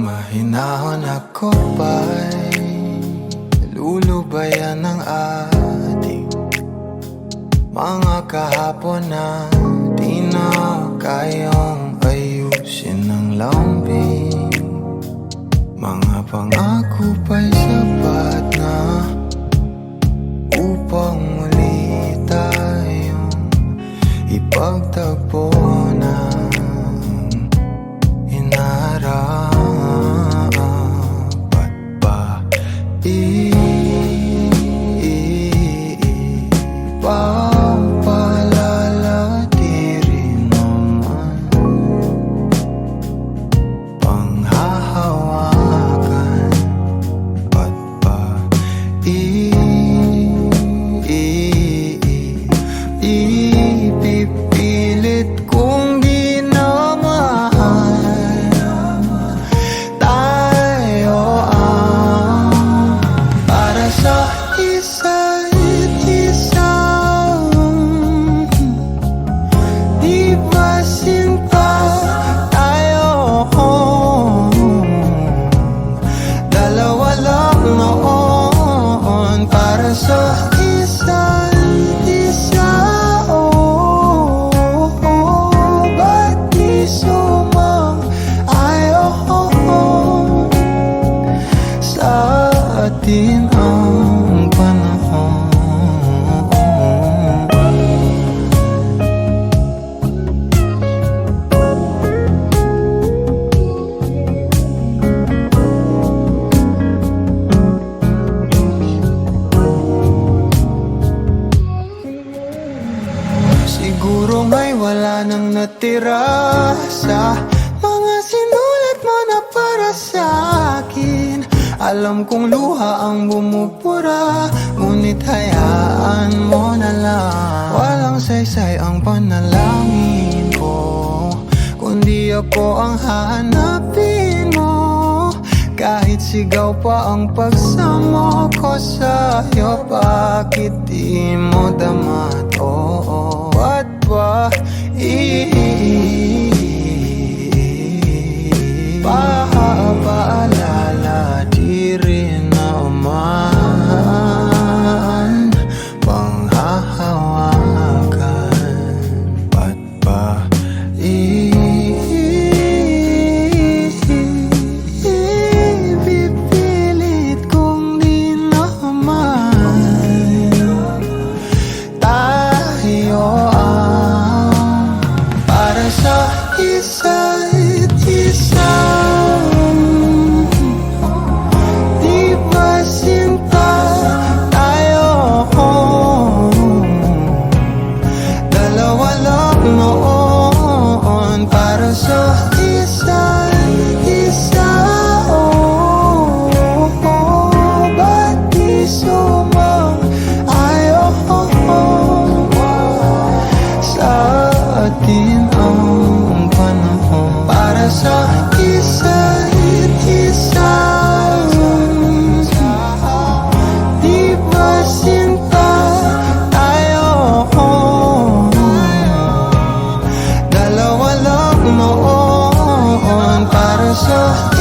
Mahinahon ako ba'y lulubayan ng ating mga kahapon na di na kayang ayusin ng lambing. Mga pangako pa'y sapat na upang muli tayong ipagtagpo ng hinarap. Ipipilit kong di na mahal tayo ang para sa isa't isa. Di ba sinta tayo? Dalawa lang noon para sa isa't isa. Atin ang panahon. Siguro may wala nang natira sa mga sinulat mo na para sa akin. Alam kong luha ang bumubura, ngunit hayaan mo na lang. Walang saysay ang panalangin ko, kundi ako ang hahanapin mo. Kahit sigaw pa ang pagsamo ko sa'yo, bakit di mo damat? Oo, at ba paalala di rin naman panghahawakan. Ba't ba ipipilit kong di naman tayo ang para sa isa't isa. Noon para sa isa't isa. Ba't di sumang-ayon sa atin ang panahon para sa isa't isa. Di ba sinta tayo? Noon para sa